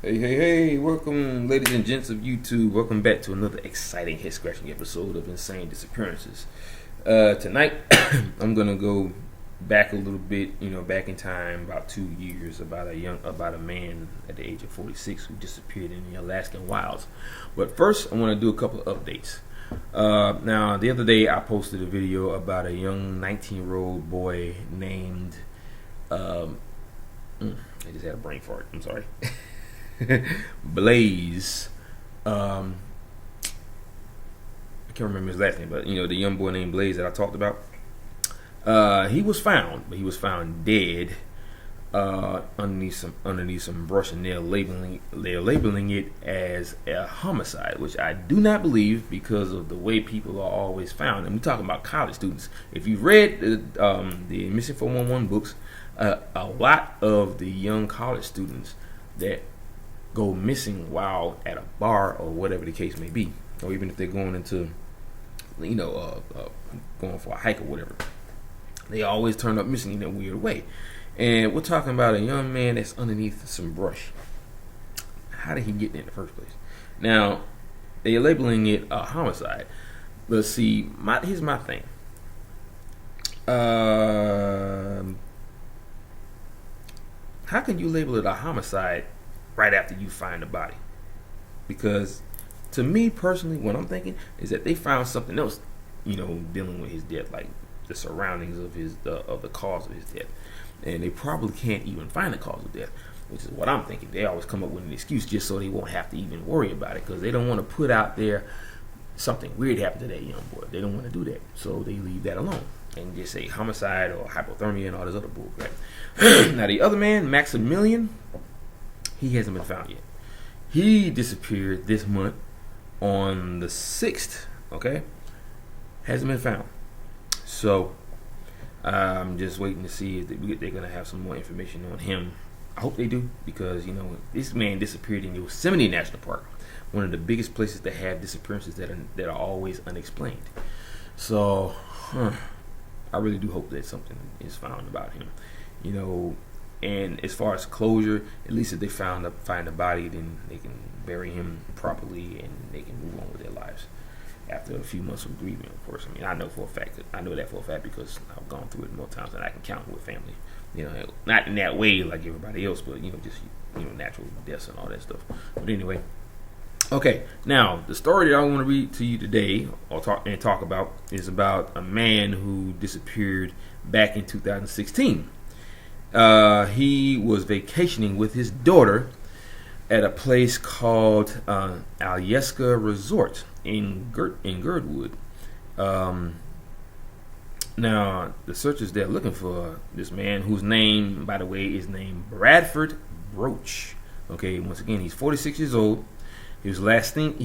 Hey, welcome, ladies and gents of YouTube. Welcome back to another exciting head-scratching episode of Insane Disappearances. Tonight, I'm gonna go back a little bit, back in time, about 2 years, about a man at the age of 46 who disappeared in the Alaskan wilds. But first, I want to do a couple of updates. Now, the other day, I posted a video about a young 19-year-old boy named, I just had a brain fart. I'm sorry. Blaze. I can't remember his last name, but the young boy named Blaze that I talked about. He was found, but he was found dead underneath some brush, and they're labeling it as a homicide, which I do not believe because of the way people are always found. And we're talking about college students. If you've read the Missing 411 books, a lot of the young college students that go missing while at a bar or whatever the case may be, or even if they're going into, going for a hike or whatever, they always turn up missing in a weird way. And we're talking about a young man that's underneath some brush. How did he get there in the first place? Now, they're labeling it a homicide. But see, here's my thing. How can you label it a homicide right after you find the body? Because to me personally, what I'm thinking is that they found something else, dealing with his death, like the surroundings of the cause of his death, and they probably can't even find the cause of death, which is what I'm thinking. They always come up with an excuse just so they won't have to even worry about it, because they don't want to put out there something weird happened to that young boy. They don't want to do that, so they leave that alone and just say homicide or hypothermia and all this other bull crap. Now the other man, Maximilian, he hasn't been found yet. He disappeared this month on the 6th, okay? Hasn't been found. So, I'm just waiting to see if they're going to have some more information on him. I hope they do, because, this man disappeared in Yosemite National Park, one of the biggest places that have disappearances that are always unexplained. So, I really do hope that something is found about him, And as far as closure, at least if they find the body, then they can bury him properly and they can move on with their lives after a few months of grieving. Of course, I know that for a fact because I've gone through it more times than I can count with family. Not in that way like everybody else, but just natural deaths and all that stuff. But anyway, okay. Now the story that I want to read to you today, or talk about, is about a man who disappeared back in 2016. He was vacationing with his daughter at a place called Alyeska Resort in Girdwood. Now, the searchers, they're looking for this man whose name, by the way, is named Bradford Broach. Okay, once again, he's 46 years old. He was last seen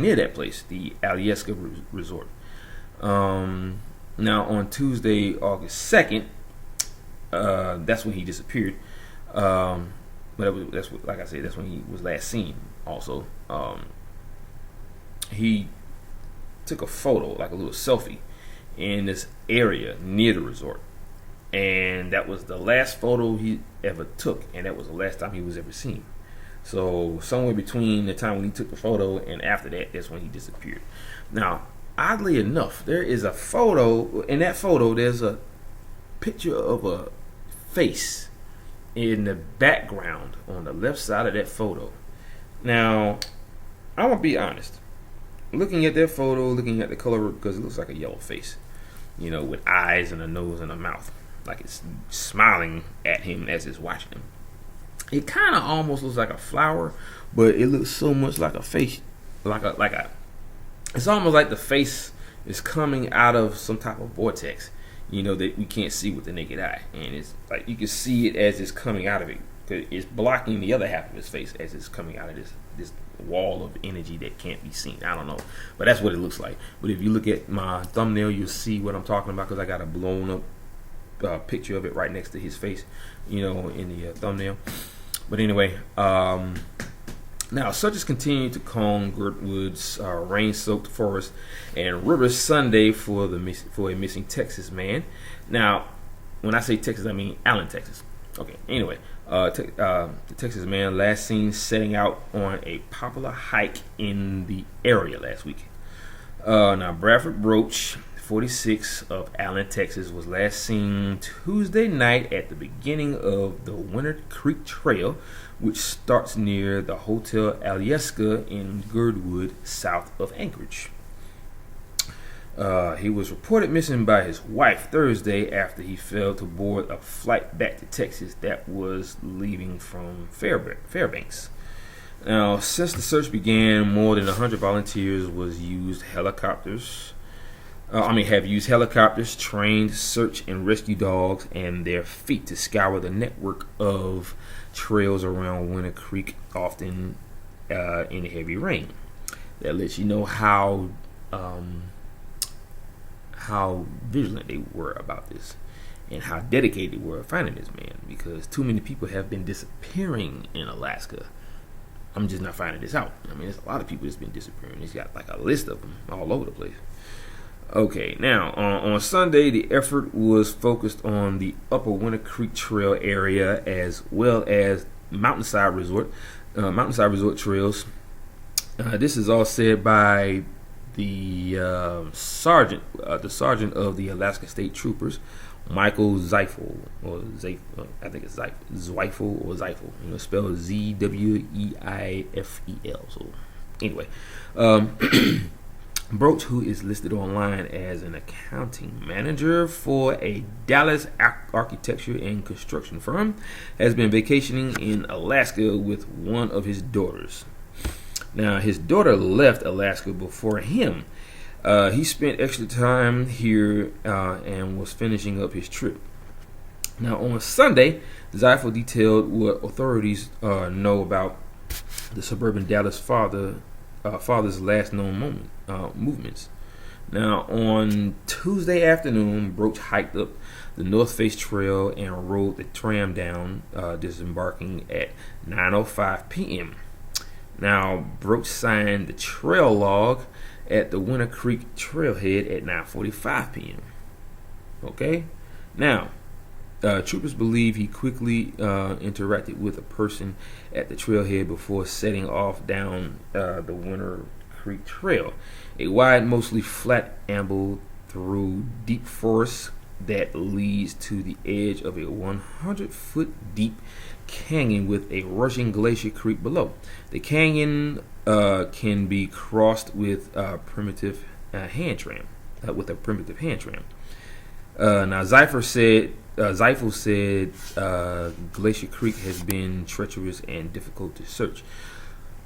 near that place, the Alyeska Resort. Now, on Tuesday, August 2nd, that's when he disappeared. But like I said, that's when he was last seen. Also, he took a photo, like a little selfie, in this area near the resort, and that was the last photo he ever took, and that was the last time he was ever seen. So somewhere between the time when he took the photo and after that, that's when he disappeared. Now, oddly enough, there is a photo. In that photo, there's a picture of a face in the background on the left side of that photo. Now, I'm gonna be honest. Looking at that photo, looking at the color, because it looks like a yellow face, with eyes and a nose and a mouth, like it's smiling at him as it's watching him. It kind of almost looks like a flower, but it looks so much like a face, it's almost like the face is coming out of some type of vortex, that we can't see with the naked eye, and it's like you can see it as it's coming out of it. It's blocking the other half of his face as it's coming out of this wall of energy that can't be seen. I don't know, but that's what it looks like. But if you look at my thumbnail, you'll see what I'm talking about, because I got a blown up picture of it right next to his face, in the thumbnail. But anyway, now searchers continue to comb Girdwood's rain-soaked forest and rivers Sunday for a missing Texas man. Now, when I say Texas, I mean Allen, Texas. Okay. Anyway, The Texas man last seen setting out on a popular hike in the area last week. Now, Bradford Broach, 46, of Allen, Texas, was last seen Tuesday night at the beginning of the Winter Creek Trail, which starts near the Hotel Alyeska in Girdwood, south of Anchorage. He was reported missing by his wife Thursday after he failed to board a flight back to Texas that was leaving from Fairbanks. Now, since the search began, more than 100 volunteers have used helicopters, trained search and rescue dogs, and their feet to scour the network of trails around Winter Creek, often in heavy rain. That lets you know how vigilant they were about this and how dedicated they were finding this man, because too many people have been disappearing in Alaska. I'm just not finding this out. I mean, there's a lot of people that's been disappearing. He's got like a list of them all over the place. Okay, now on Sunday, the effort was focused on the Upper Winter Creek Trail area as well as Mountainside Resort trails. This is all said by the sergeant of the Alaska State Troopers, Michael Zweifel, I think it's Zweifel, spelled Zweifel. So anyway, Broach, who is listed online as an accounting manager for a Dallas architecture and construction firm, has been vacationing in Alaska with one of his daughters. Now, his daughter left Alaska before him. He spent extra time here and was finishing up his trip. Now, on Sunday, Zweifel detailed what authorities know about the suburban Dallas father's last known movements. Now, on Tuesday afternoon, Broach hiked up the North Face Trail and rode the tram down, disembarking at 9:05 p.m. Now, Broach signed the trail log at the Winter Creek Trailhead at 9:45 p.m. Okay? Now, troopers believe he quickly interacted with a person at the trailhead before setting off down the Winter Creek Trail, a wide, mostly flat amble through deep forest that leads to the edge of a 100-foot deep canyon with a rushing glacier creek below. The canyon can be crossed with a primitive hand tram. Now, Zweifel said Glacier Creek has been treacherous and difficult to search.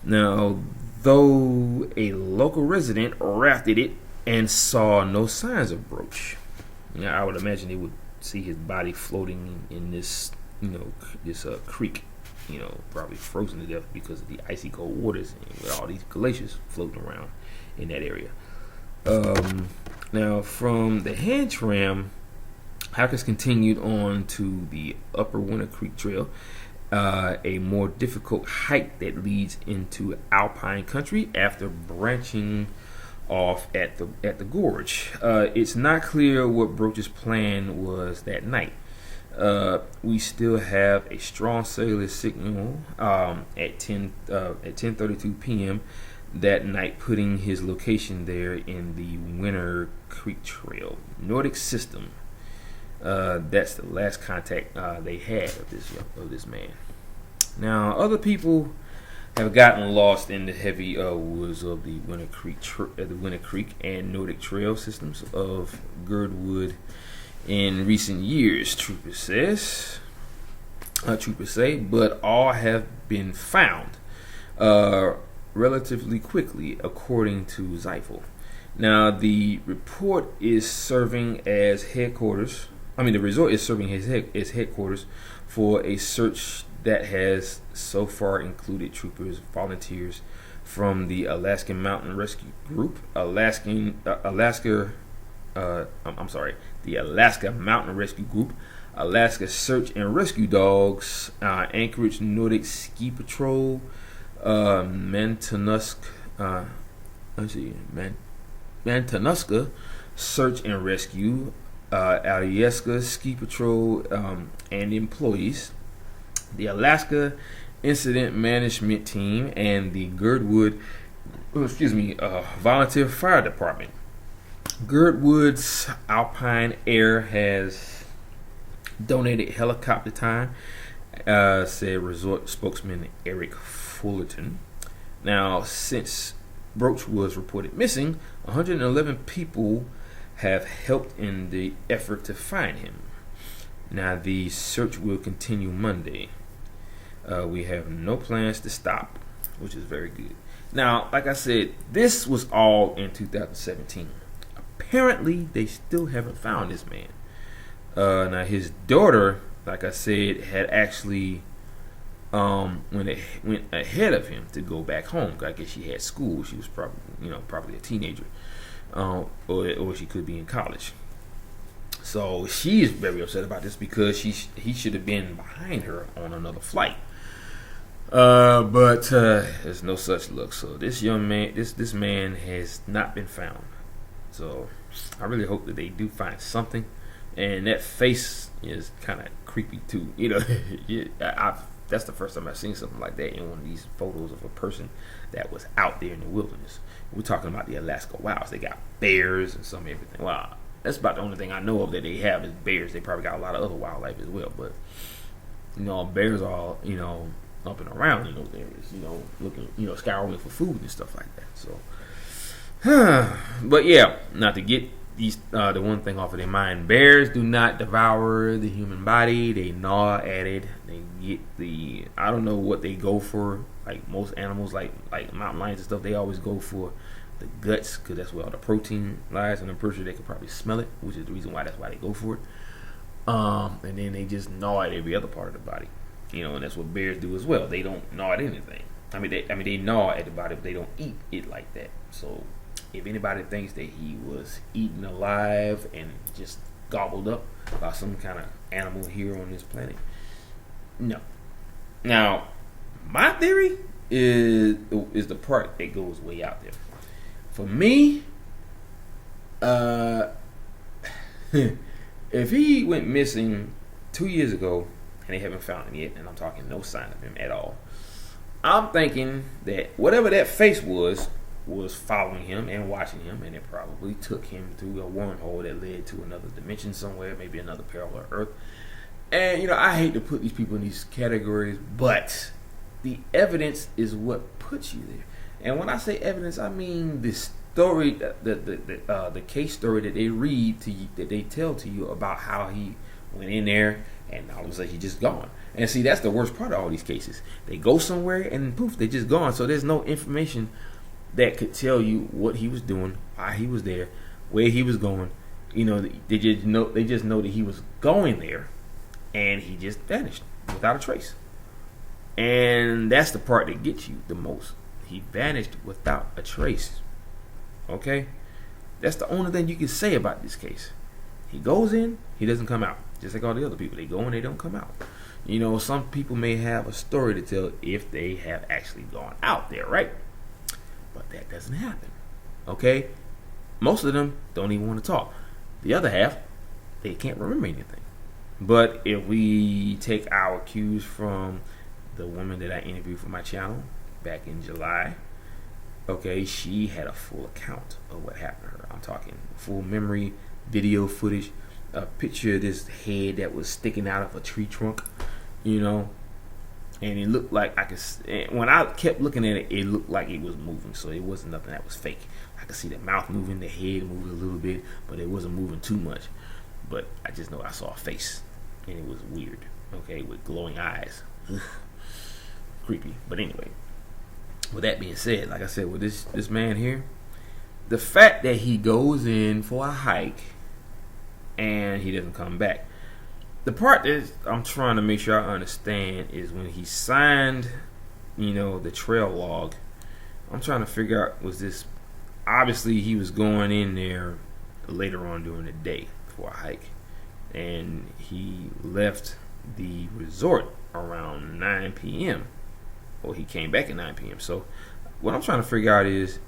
Now, though a local resident rafted it and saw no signs of Broach. Now, I would imagine they would see his body floating in this, creek, probably frozen to death because of the icy cold waters and with all these glaciers floating around in that area. Now, from the hand tram, hikers continued on to the Upper Winter Creek Trail, a more difficult hike that leads into alpine country after branching off at the gorge. It's not clear what Broach's plan was that night. We still have a strong cellular signal at 10:32 p.m. that night, putting his location there in the Winter Creek Trail. Nordic System. That's the last contact they had of this man. Now, other people have gotten lost in the heavy woods of the Winter Creek and Nordic Trail systems of Girdwood in recent years. Troopers say, but all have been found relatively quickly, according to Zweifel. Now, the resort is serving as headquarters for a search that has so far included troopers, volunteers from the Alaskan Mountain Rescue Group, the Alaska Mountain Rescue Group, Alaska Search and Rescue Dogs, Anchorage Nordic Ski Patrol, Matanuska Search and Rescue, Alyeska Ski Patrol, and employees. The Alaska Incident Management Team and the Volunteer Fire Department. Girdwood's Alpine Air has donated helicopter time, said resort spokesman Eric Fullerton. Now, since Broach was reported missing, 111 people have helped in the effort to find him. Now, the search will continue Monday. We have no plans to stop, which is very good. Now, like I said, this was all in 2017. Apparently, they still haven't found this man. Now, his daughter, like I said, had actually went ahead of him to go back home. I guess she had school. She was probably a teenager, or she could be in college. So she is very upset about this because he should have been behind her on another flight. But there's no such luck. So this young man, this man has not been found. So I really hope that they do find something. And that face is kind of creepy too. That's the first time I've seen something like that in one of these photos of a person that was out there in the wilderness. We're talking about the Alaska Wilds. They got bears and some everything. Wow, that's about the only thing I know of that they have is bears. They probably got a lot of other wildlife as well. But bears are up and around in those areas. Looking, scouring for food and stuff like that. So, but yeah, not to get the one thing off of their mind. Bears do not devour the human body. They gnaw at it. They get I don't know what they go for. Like most animals, like mountain lions and stuff, they always go for the guts because that's where all the protein lies, and I'm pretty sure they could probably smell it, which is the reason why they go for it. And then they just gnaw at every other part of the body, and that's what bears do as well. They don't gnaw at anything. They gnaw at the body, but they don't eat it like that. So if anybody thinks that he was eaten alive and just gobbled up by some kind of animal here on this planet, no. Now, my theory is the part that goes way out there. For me, if he went missing 2 years ago and they haven't found him yet, and I'm talking no sign of him at all, I'm thinking that whatever that face was following him and watching him, and it probably took him through a wormhole that led to another dimension somewhere, maybe another parallel Earth. And I hate to put these people in these categories, but the evidence is what puts you there. And when I say evidence, I mean the story, the case story that they read to you, that they tell to you about how he went in there and all of a sudden he's just gone. And see, that's the worst part of all these cases. They go somewhere and poof, they just gone. So there's no information that could tell you what he was doing, why he was there, where he was going. They just know that he was going there, and he just vanished without a trace. And that's the part that gets you the most. He vanished without a trace. Okay? That's the only thing you can say about this case. He goes in, he doesn't come out. Just like all the other people. They go in, they don't come out. Some people may have a story to tell if they have actually gone out there, right? But that doesn't happen. Okay? Most of them don't even want to talk. The other half, they can't remember anything. But if we take our cues from the woman that I interviewed for my channel back in July, okay, she had a full account of what happened to her. I'm talking full memory, video footage, a picture of this head that was sticking out of a tree trunk, and it looked like when I kept looking at it, it looked like it was moving. So it wasn't nothing that was fake. I could see the mouth moving, the head moving a little bit, but it wasn't moving too much. But I just know I saw a face, and it was weird, okay, with glowing eyes. Creepy. But anyway, with that being said, like I said, with this man here, the fact that he goes in for a hike and he doesn't come back, the part that I'm trying to make sure I understand is when he signed, the trail log. I'm trying to figure out, was this, obviously he was going in there later on during the day for a hike, and he left the resort around 9 p.m. or he came back at 9 p.m. So what I'm trying to figure out is,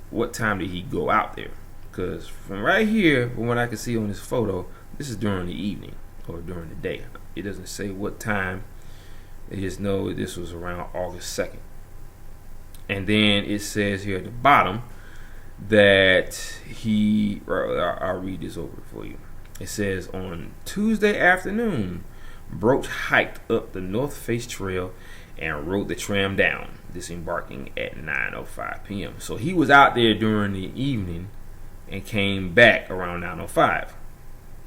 what time did he go out there? Because from right here, from what I can see on this photo, this is during the evening or during the day. It doesn't say what time They just know this was around August 2nd. And then it says here at the bottom that I'll read this over for you. It says on Tuesday afternoon, Broach hiked up the North Face Trail and rode the tram down, disembarking at 9:05 p.m. So he was out there during the evening and came back around 9:05.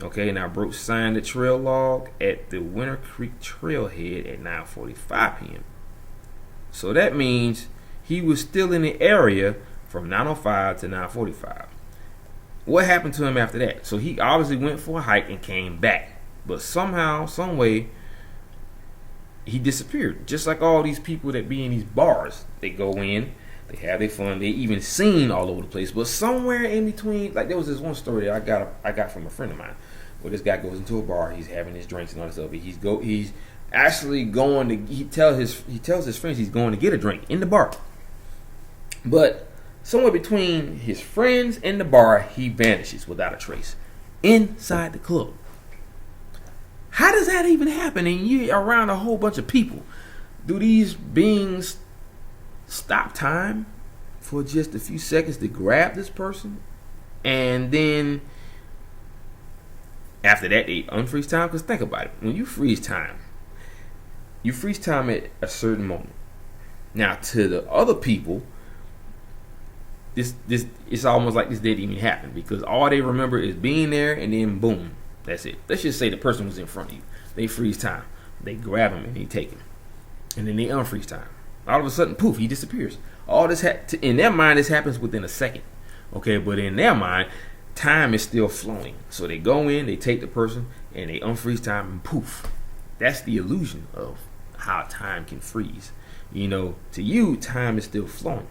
Okay, now Broach signed the trail log at the Winter Creek Trailhead at 9:45 p.m. So that means he was still in the area from 9:05 to 9:45. What happened to him after that? So he obviously went for a hike and came back, but somehow, some way, he disappeared. Just like all these people that be in these bars, they go in, they have their fun, they even seen all over the place, but somewhere in between, like there was this one story that I got from a friend of mine, where this guy goes into a bar, he's having his drinks and all this stuff. He's actually going to he tells his friends he's going to get a drink in the bar, but somewhere between his friends and the bar, he vanishes without a trace inside the club. How does that even happen? And you're around a whole bunch of people. Do these beings stop time for just a few seconds to grab this person, and then after that they unfreeze time? Because think about it, when you freeze time at a certain moment. Now to the other people, this it's almost like this didn't even happen, because all they remember is being there, and then boom, that's it. Let's just say the person was in front of you. They freeze time, they grab him and they take him, and then they unfreeze time. All of a sudden, poof, he disappears. All this in their mind, this happens within a second. Okay, but in their mind, time is still flowing. So they go in, they take the person, and they unfreeze time, and poof. That's the illusion of how time can freeze. To you, time is still flowing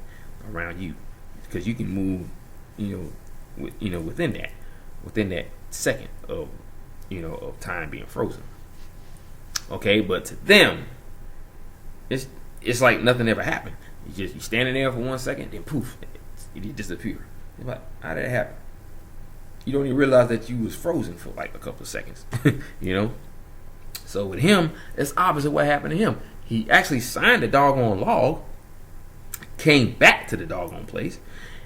around you, because you can move, within that second of time being frozen. Okay, but to them, it's like nothing ever happened. You're standing there for 1 second, then poof, it disappears. Like, how did that happen? You don't even realize that you was frozen for like a couple of seconds. So with him, it's opposite what happened to him. He actually signed the doggone log, came back to the doggone place,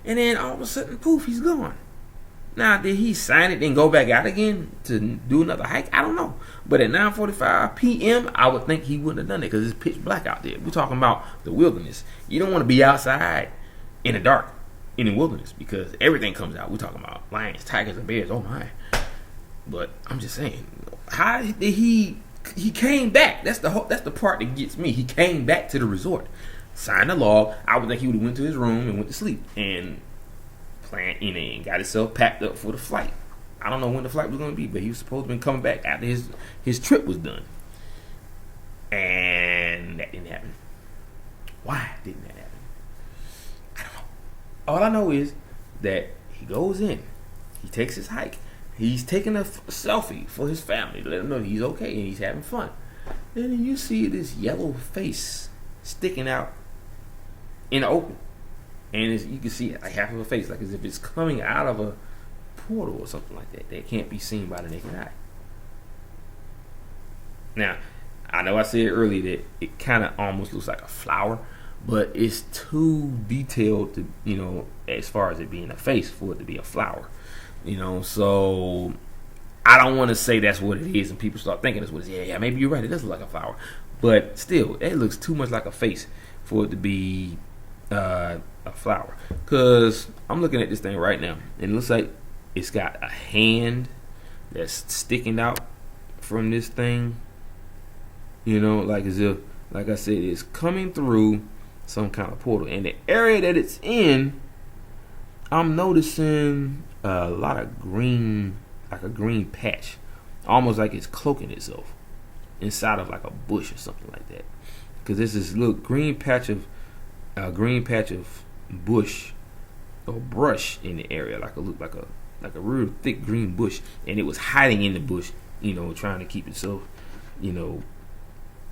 and then all of a sudden, poof, he's gone. Now, did he sign it then go back out again to do another hike? I don't know. But at 9:45 p.m., I would think he wouldn't have done it, because it's pitch black out there. We're talking about the wilderness. You don't want to be outside in the dark in the wilderness, because everything comes out. We're talking about lions, tigers, and bears. Oh my! But I'm just saying, how did he came back? That's the part that gets me. He came back to the resort, signed the log. I would think he would have went to his room and went to sleep and and got himself packed up for the flight. I don't know when the flight was going to be, but he was supposed to be coming back after his trip was done, and that didn't happen. Why didn't that happen? I don't know. All I know is that he goes in, he takes his hike, he's taking a selfie for his family to let them know he's okay and he's having fun. Then you see this yellow face sticking out in the open. And you can see like half of a face, like as if it's coming out of a portal or something like that. That can't be seen by the naked eye. Now, I know I said earlier that it kind of almost looks like a flower, but it's too detailed to, as far as it being a face for it to be a flower. So I don't want to say that's what it is, and people start thinking that's what it is. Yeah, maybe you're right. It does look like a flower, but still, it looks too much like a face for it to be a flower. Because I'm looking at this thing right now, and it looks like it's got a hand that's sticking out from this thing. Like as if, like I said, it's coming through some kind of portal. And the area that it's in, I'm noticing a lot of green, like a green patch, almost like it's cloaking itself inside of like a bush or something like that. Because there's this little green patch of bush or brush in the area, like a real thick green bush, and it was hiding in the bush, trying to keep itself,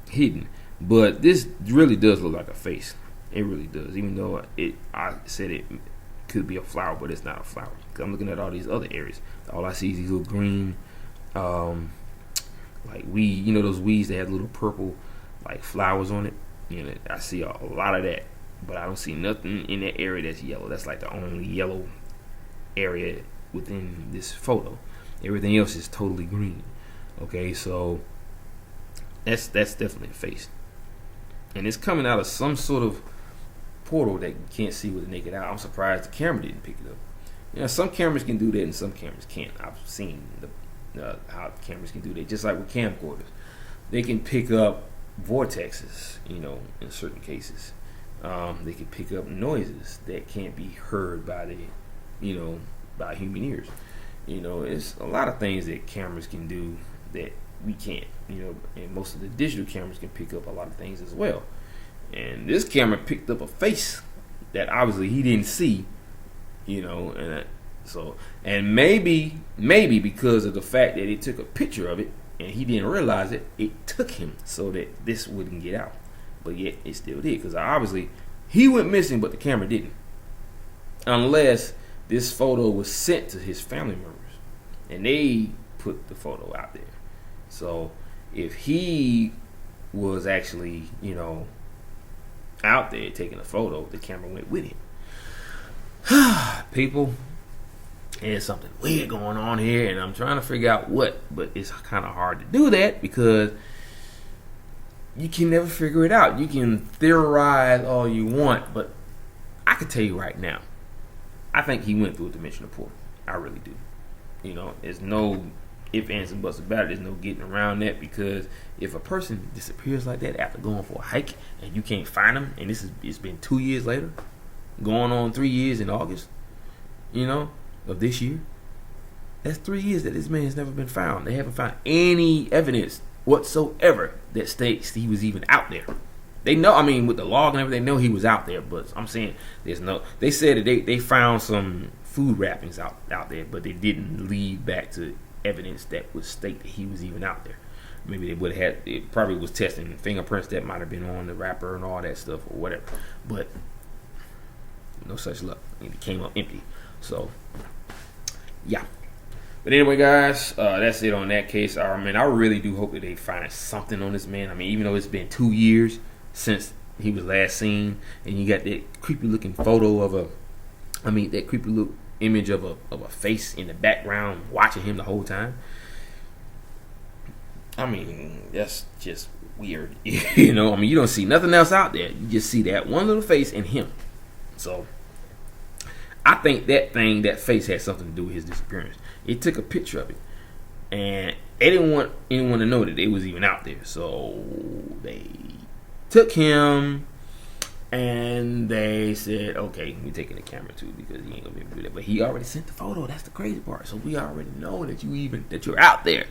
hidden. But this really does look like a face. It really does, even though I said it could be a flower, but it's not a flower. Cause I'm looking at all these other areas. All I see is these little green, like weed. Those weeds that have little purple like flowers on it. You know, I see a lot of that, but I don't see nothing in that area that's yellow. That's like the only yellow area within this photo. Everything else is totally green. Okay, so that's definitely a face, and it's coming out of some sort of portal that you can't see with the naked eye. I'm surprised the camera didn't pick it up. You know, some cameras can do that and some cameras can't. I've seen how cameras can do that, just like with camcorders. They can pick up vortexes, you know, in certain cases. They can pick up noises that can't be heard by by human ears. You know, it's a lot of things that cameras can do that we can't. You know, and most of the digital cameras can pick up a lot of things as well. And this camera picked up a face that obviously he didn't see. You know, and maybe because of the fact that he took a picture of it and he didn't realize it, it took him so that this wouldn't get out. But yet it still did, because obviously he went missing, but the camera didn't, unless this photo was sent to his family members and they put the photo out there. So if he was actually, you know, out there taking a photo, the camera went with him. People, there's something weird going on here, and I'm trying to figure out what, but it's kind of hard to do that because you can never figure it out. You can theorize all you want, but I can tell you right now, I think he went through a dimensional portal. I really do. You know, there's no ifs, ands, and buts about it. There's no getting around that, because if a person disappears like that after going for a hike and you can't find them, and it's been 2 years later, going on 3 years in August, you know, of this year, that's 3 years that this man has never been found. They haven't found any evidence whatsoever that states he was even out there. They know, I mean, with the log and everything, they know he was out there, but I'm saying they said that they found some food wrappings out there, but they didn't lead back to evidence that would state that he was even out there. Maybe they would have it probably was testing fingerprints that might have been on the wrapper and all that stuff or whatever, but no such luck. It came up empty. So yeah. But anyway, guys, that's it on that case. I mean, I really do hope that they find something on this man. I mean, even though it's been 2 years since he was last seen, and you got that creepy looking photo of that creepy look image of a face in the background watching him the whole time. I mean, that's just weird. You know, I mean, you don't see nothing else out there. You just see that one little face and him. So I think that face had something to do with his disappearance. It took a picture of it, and they didn't want anyone to know that they was even out there. So they took him, and they said, "Okay, we're taking the camera too, because he ain't gonna be able to do that." But he already sent the photo. That's the crazy part. So we already know that you're out there.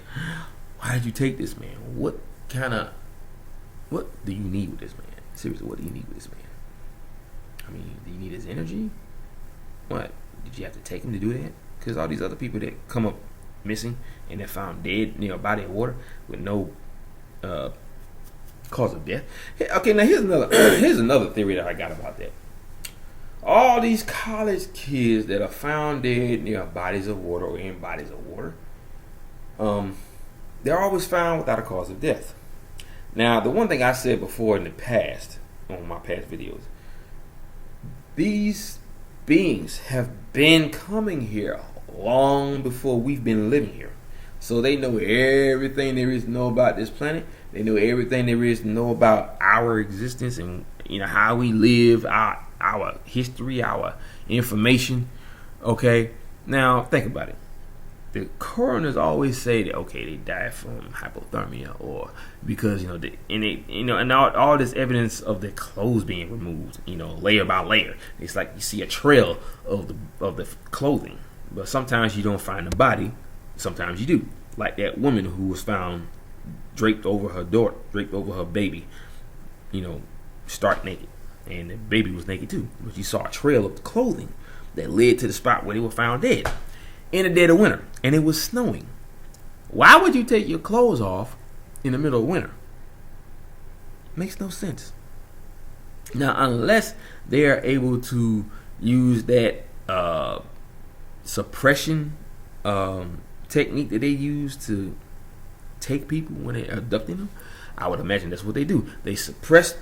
Why did you take this man? What do you need with this man? Seriously, what do you need with this man? I mean, do you need his energy? What? Did you have to take him to do that? Because all these other people that come up missing and they're found dead near a body of water with no cause of death. Okay, now here's another theory that I got about that. All these college kids that are found dead near bodies of water or in bodies of water, they're always found without a cause of death. Now, the one thing I said before in the past, on my past videos, these beings have been coming here long before we've been living here. So they know everything there is to know about this planet. They know everything there is to know about our existence and, you know, how we live, our history, our information. Okay, now think about it. The coroners always say that, okay, they died from hypothermia, or because, you know, and all this evidence of their clothes being removed, you know, layer by layer. It's like you see a trail of the clothing, but sometimes you don't find the body. Sometimes you do, like that woman who was found draped over her daughter, draped over her baby, you know, stark naked, and the baby was naked too. But you saw a trail of the clothing that led to the spot where they were found dead in the dead of winter, and it was snowing. Why would you take your clothes off in the middle of winter? Makes no sense. Now, unless they are able to use that suppression technique that they use to take people when they're abducting them, I would imagine that's what they do. They suppress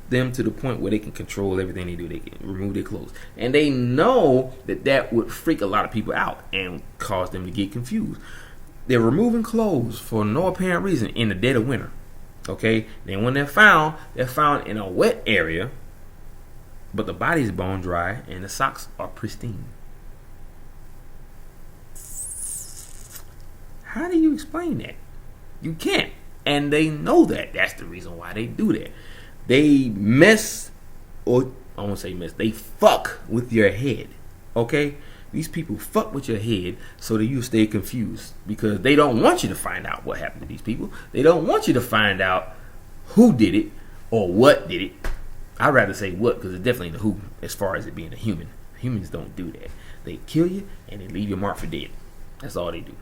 them to the point where they can control everything they do. They can remove their clothes. And they know that that would freak a lot of people out and cause them to get confused. They're removing clothes for no apparent reason in the dead of winter. Okay? Then when they're found in a wet area, but the body's bone dry and the socks are pristine. How do you explain that? You can't. And they know that. That's the reason why they do that. They mess, or I won't say mess, they fuck with your head. Okay? These people fuck with your head so that you stay confused, because they don't want you to find out what happened to these people. They don't want you to find out who did it or what did it. I'd rather say what, because it's definitely the who as far as it being a human. Humans don't do that. They kill you and they leave you marked for dead. That's all they do.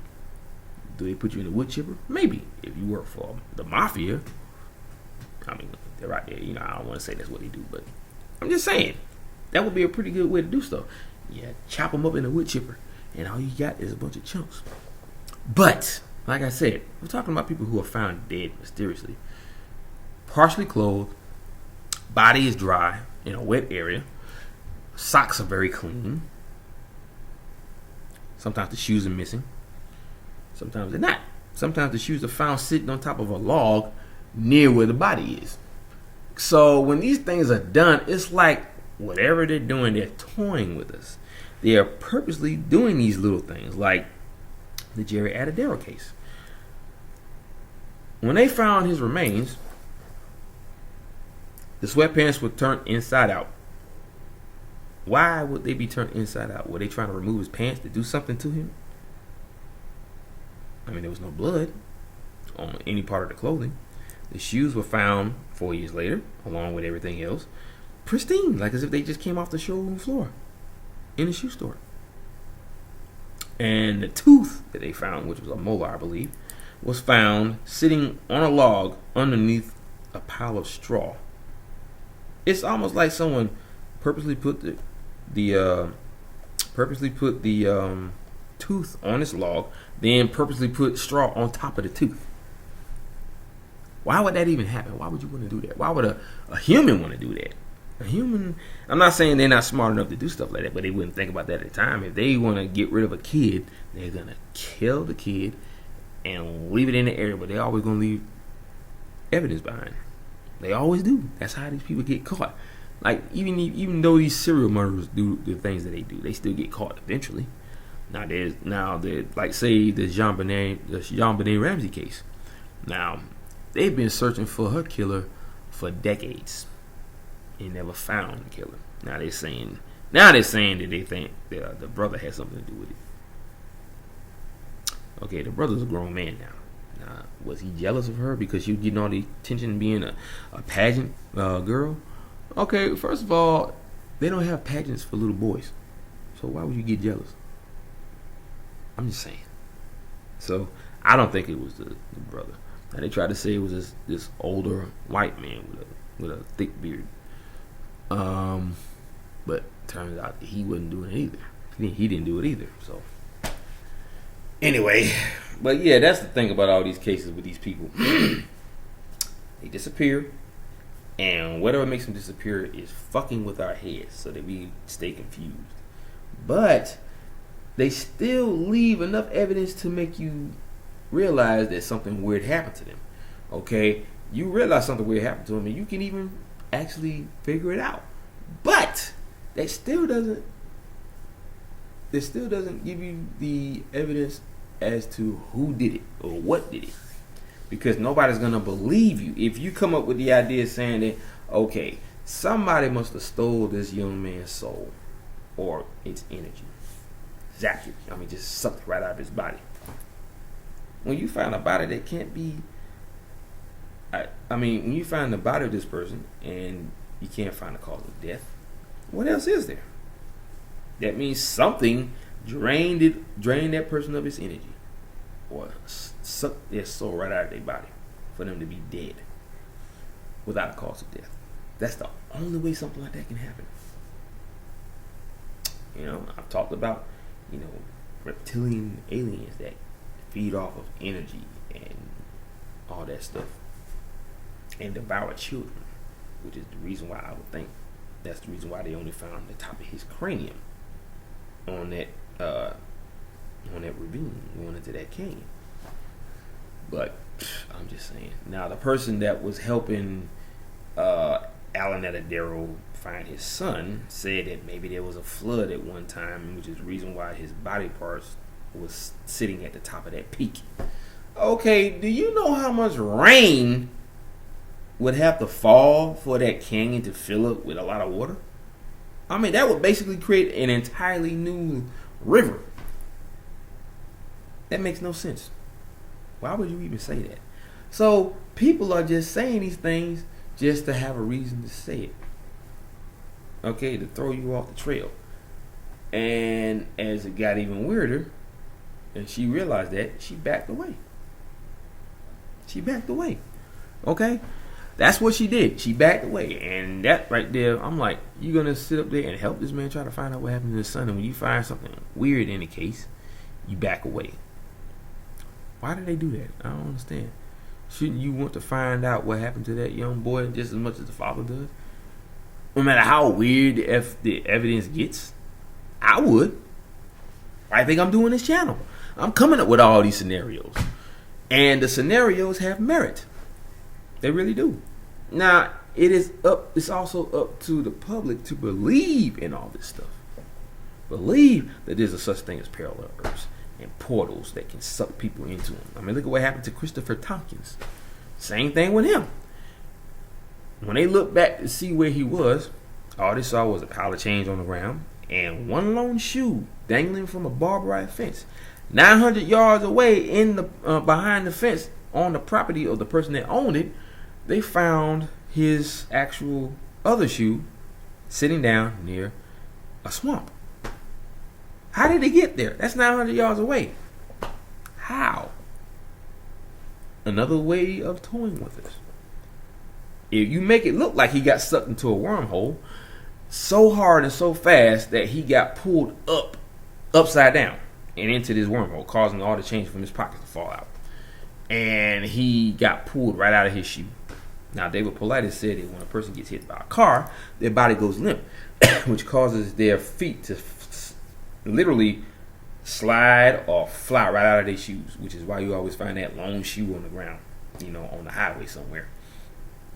Do they put you in a wood chipper? Maybe. If you work for the mafia. I mean, they're right there. You know, I don't want to say that's what they do, but I'm just saying that would be a pretty good way to do stuff. Yeah, chop them up in a wood chipper, and all you got is a bunch of chunks. But like I said, we're talking about people who are found dead mysteriously, partially clothed, body is dry in a wet area, socks are very clean. Sometimes the shoes are missing. Sometimes they're not. Sometimes the shoes are found sitting on top of a log near where the body is. So when these things are done, it's like whatever they're doing, they're toying with us. They are purposely doing these little things, like the Jerry Adadero case. When they found his remains, the sweatpants were turned inside out. Why would they be turned inside out? Were they trying to remove his pants to do something to him? I mean, there was no blood on any part of the clothing. The shoes were found 4 years later, along with everything else, pristine, like as if they just came off the showroom floor in a shoe store. And the tooth that they found, which was a molar, I believe, was found sitting on a log underneath a pile of straw. It's almost like someone purposely put the tooth on this log, then purposely put straw on top of the tooth. Why would that even happen? Why would you want to do that? Why would a human want to do that? A human, I'm not saying they're not smart enough to do stuff like that, but they wouldn't think about that at the time. If they want to get rid of a kid, they're going to kill the kid and leave it in the area, but they're always going to leave evidence behind. They always do. That's how these people get caught. Like, even though these serial murderers do the things that they do, they still get caught eventually. Now like say the Jean Benet Ramsey case. Now they've been searching for her killer for decades and never found the killer. Now they're saying that they think the brother had something to do with it. Okay, the brother's a grown man now. Now, was he jealous of her because she was getting all the attention being a pageant girl? Okay, first of all, they don't have pageants for little boys, so why would you get jealous? I'm just saying. So I don't think it was the brother. Now, they tried to say it was this older white man with a thick beard. But turns out he wasn't doing it either. He didn't do it either. So anyway, but yeah, that's the thing about all these cases with these people. They disappear, and whatever makes them disappear is fucking with our heads so that we stay confused. But they still leave enough evidence to make you realize that something weird happened to them. Okay, you realize something weird happened to them, and you can even actually figure it out. But that still doesn't give you the evidence as to who did it or what did it, because nobody's gonna believe you if you come up with the idea saying that, okay, somebody must have stole this young man's soul or its energy. Zapped it. I mean, just sucked it right out of his body. When you find a body that can't be, when you find the body of this person and you can't find the cause of death, what else is there? That means something drained that person of its energy, or sucked their soul right out of their body for them to be dead without a cause of death. That's the only way something like that can happen. You know, I've talked about, reptilian aliens that feed off of energy and all that stuff. and devour children, which is the reason why I would think that's the reason why they only found the top of his cranium on that ravine going into that canyon. But I'm just saying. Now the person that was helping Alan Atadero find his son said that maybe there was a flood at one time, which is the reason why his body parts was sitting at the top of that peak. Okay, do you know how much rain would have to fall for that canyon to fill up with a lot of water? I mean, that would basically create an entirely new river. That makes no sense. Why would you even say that? So people are just saying these things just to have a reason to say it. Okay, to throw you off the trail. And as it got even weirder, and she realized that, she backed away. Okay? That's what she did. She backed away. And that right there, I'm like, you're going to sit up there and help this man try to find out what happened to his son. And when you find something weird in the case, you back away. Why did they do that? I don't understand. Shouldn't you want to find out what happened to that young boy just as much as the father does? No matter how weird the evidence gets, I would. I think I'm doing this channel. I'm coming up with all these scenarios. And the scenarios have merit. They really do. Now, it's also up to the public to believe in all this stuff. Believe that there's a such thing as parallel Earths and portals that can suck people into them. I mean, look at what happened to Christopher Tompkins. Same thing with him. When they looked back to see where he was, all they saw was a pile of change on the ground and one lone shoe dangling from a barbed wire fence. 900 yards away in the behind the fence on the property of the person that owned it, they found his actual other shoe sitting down near a swamp. How did he get there? That's 900 yards away. How? Another way of toying with us. If you make it look like he got sucked into a wormhole so hard and so fast that he got pulled upside down and into this wormhole, causing all the change from his pockets to fall out. And he got pulled right out of his shoe. Now, David Paulides said that when a person gets hit by a car, their body goes limp, which causes their feet to literally slide or fly right out of their shoes, which is why you always find that lone shoe on the ground, on the highway somewhere.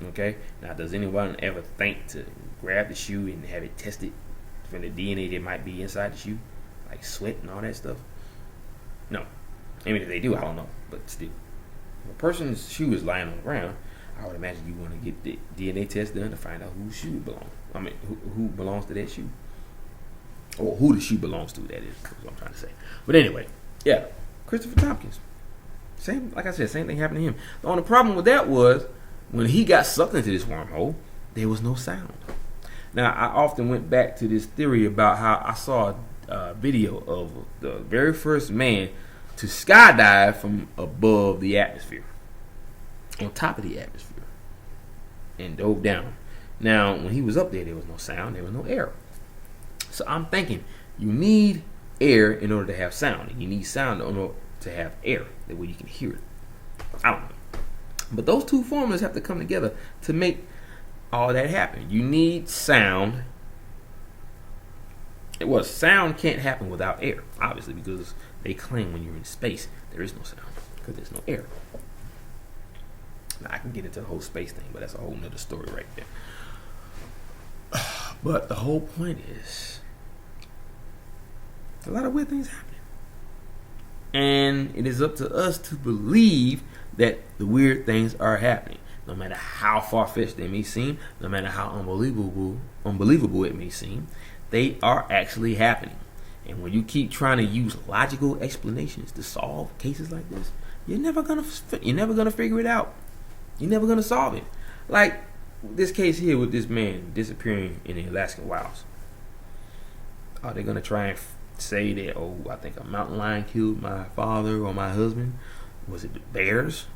Okay? Now, does anyone ever think to grab the shoe and have it tested for the DNA that might be inside the shoe? Like sweat and all that stuff? No. I mean, if they do, I don't know. But still. If a person's shoe is lying on the ground, I would imagine you want to get the DNA test done to find out whose shoe belongs. I mean, who belongs to that shoe. Or who the shoe belongs to, that is what I'm trying to say. But anyway, yeah. Christopher Tompkins. Like I said, same thing happened to him. The only problem with that was when he got sucked into this wormhole, there was no sound. Now, I often went back to this theory about how I saw a video of the very first man to skydive from above the atmosphere, on top of the atmosphere, and dove down. Now, when he was up there, there was no sound, there was no air. So I'm thinking you need air in order to have sound, and you need sound in order to have air, that way you can hear it. I don't know. But those two formulas have to come together to make all that happen. You need sound. Sound can't happen without air, obviously, because they claim when you're in space, there is no sound, because there's no air. Now, I can get into the whole space thing, but that's a whole nother story right there. But the whole point is, a lot of weird things happening. And it is up to us to believe that the weird things are happening. No matter how far-fetched they may seem, no matter how unbelievable it may seem, they are actually happening. And when you keep trying to use logical explanations to solve cases like this, you're never gonna figure it out. You're never gonna solve it. Like this case here with this man disappearing in the Alaskan wilds. Are they gonna try and say that, I think a mountain lion killed my father or my husband? Was it the bears?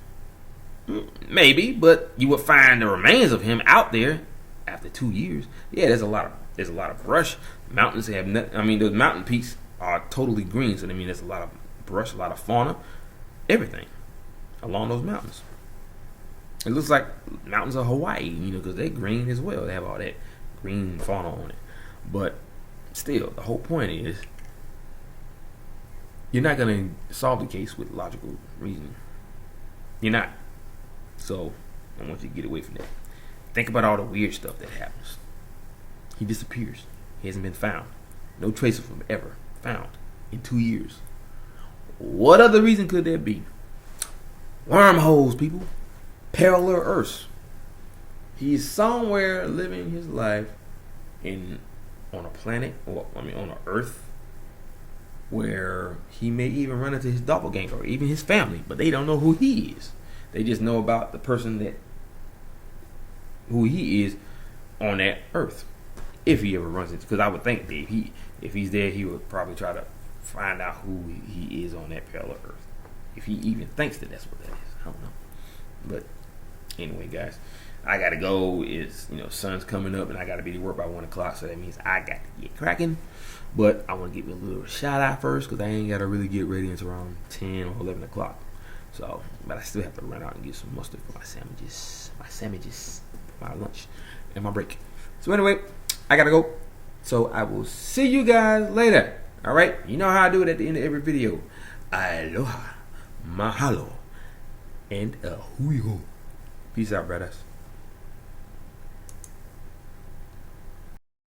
Maybe, but you would find the remains of him out there after 2 years. Yeah, there's a lot of brush. Mountains have the mountain peaks are totally green, so there's a lot of brush, a lot of fauna, everything along those mountains. It looks like mountains of Hawaii, because they're green as well. They have all that green fauna on it. But still, the whole point is you're not going to solve the case with logical reasoning. You're not. So I want you to get away from that. Think about all the weird stuff that happens. He disappears. He hasn't been found. No trace of him ever found in 2 years. What other reason could there be? Wormholes, people. Parallel Earths. He's somewhere living his life on a planet, or on an Earth, where he may even run into his doppelganger or even his family, but they don't know who he is. They just know about the person who he is on that Earth, if he ever runs into. Because I would think that if he's there, he would probably try to find out who he is on that parallel Earth, if he even thinks that that's what that is. I don't know. But anyway, guys, I gotta go. It's sun's coming up, and I gotta be to work by 1 o'clock. So that means I got to get cracking. But I want to give you a little shout out first, because I ain't gotta really get ready until around 10 or 11 o'clock. So, but I still have to run out and get some mustard for my sandwiches, my lunch, and my break. So anyway, I gotta go. So I will see you guys later. All right, you know how I do it at the end of every video. Aloha, mahalo, and a hui ho. Peace out, brothers.